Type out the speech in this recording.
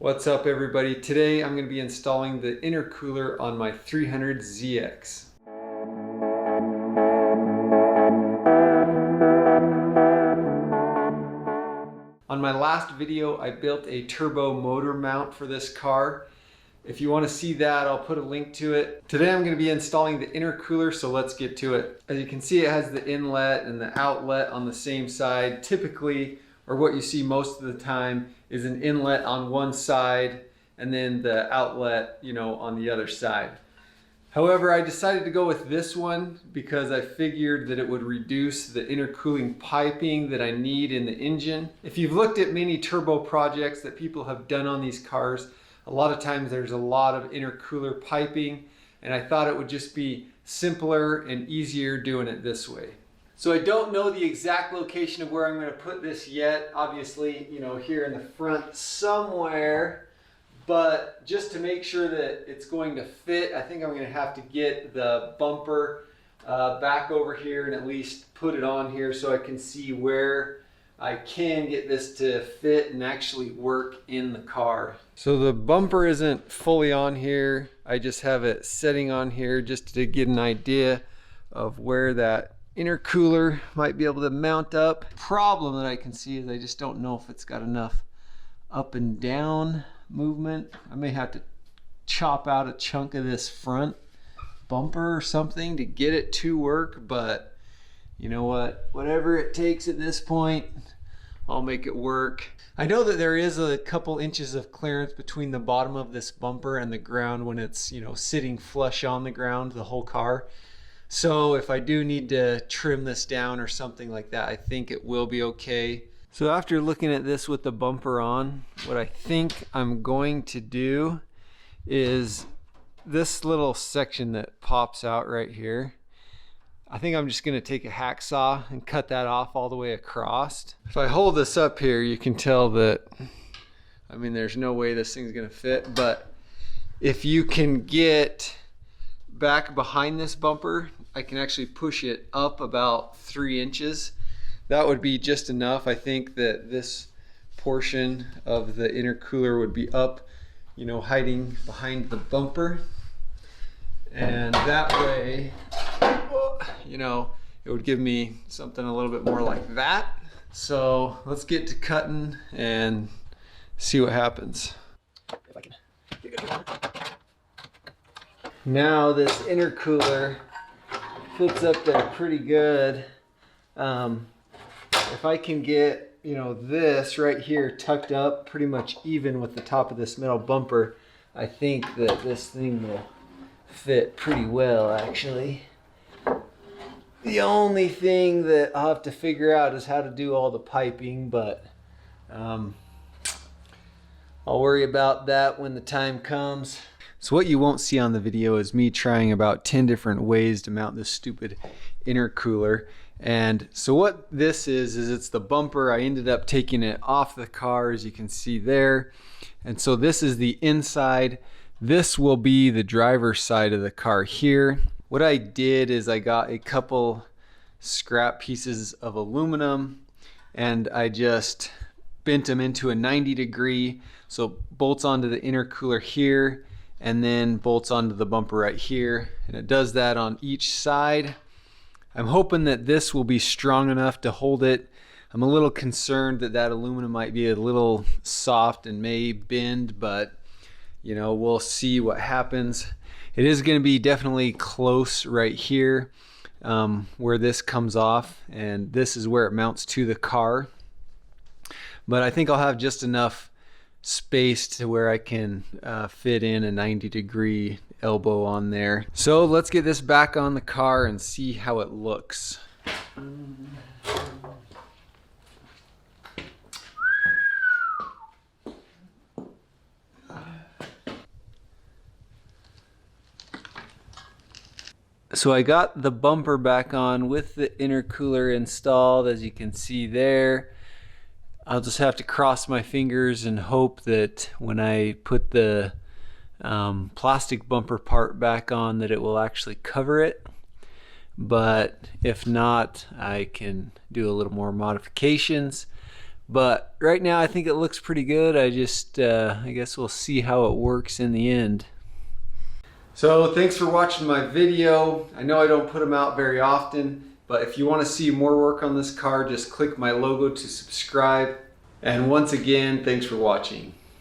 What's up everybody? Today I'm going to be installing the intercooler on my 300ZX. On my last video I built a turbo motor mount for this car. If you want to see that, I'll put a link to it. Today I'm going to be installing the intercooler, so let's get to it. As you can see, it has the inlet and the outlet on the same side. Typically, or what you see most of the time, is an inlet on one side and then the outlet, on the other side. However, I decided to go with this one because I figured that it would reduce the intercooling piping that I need in the engine. If you've looked at many turbo projects that people have done on these cars, a lot of times there's a lot of intercooler piping, and I thought it would just be simpler and easier doing it this way. So I don't know the exact location of where I'm going to put this yet. Obviously, here in the front somewhere, but just to make sure that it's going to fit, I think I'm going to have to get the bumper back over here and at least put it on here so I can see where I can get this to fit and actually work in the car. So the bumper isn't fully on here. I just have it setting on here just to get an idea of where that intercooler might be able to mount up. Problem that I can see is I just don't know if it's got enough up and down movement. I may have to chop out a chunk of this front bumper or something to get it to work, but you know what, whatever it takes at this point, I'll make it work. I know that there is a couple inches of clearance between the bottom of this bumper and the ground when it's sitting flush on the ground, the whole car. So if I do need to trim this down or something like that, I think it will be okay. So after looking at this with the bumper on, what I think I'm going to do is this little section that pops out right here. I think I'm just going to take a hacksaw and cut that off all the way across. If I hold this up here, you can tell that, there's no way this thing's going to fit, but if you can get back behind this bumper, I can actually push it up about 3 inches. That would be just enough. I think that this portion of the intercooler would be up, hiding behind the bumper. And that way, it would give me something a little bit more like that. So let's get to cutting and see what happens. If I can get good. Now this intercooler fits up there pretty good. If I can get, this right here tucked up pretty much even with the top of this metal bumper, I think that this thing will fit pretty well actually. The only thing that I'll have to figure out is how to do all the piping, but I'll worry about that when the time comes. So what you won't see on the video is me trying about 10 different ways to mount this stupid intercooler. And so what this is it's the bumper. I ended up taking it off the car, as you can see there. And so this is the inside. This will be the driver's side of the car here. What I did is I got a couple scrap pieces of aluminum and I just bent them into a 90-degree. So bolts onto the intercooler here and then bolts onto the bumper right here. And it does that on each side. I'm hoping that this will be strong enough to hold it. I'm a little concerned that that aluminum might be a little soft and may bend, but we'll see what happens. It is going to be definitely close right here where this comes off, and this is where it mounts to the car. But I think I'll have just enough space to where I can fit in a 90-degree elbow on there. So let's get this back on the car and see how it looks. So I got the bumper back on with the intercooler installed, as you can see there. I'll just have to cross my fingers and hope that when I put the plastic bumper part back on that it will actually cover it. But if not, I can do a little more modifications. But right now I think it looks pretty good. I guess we'll see how it works in the end. So thanks for watching my video. I know I don't put them out very often, but if you want to see more work on this car, just click my logo to subscribe. And once again, thanks for watching.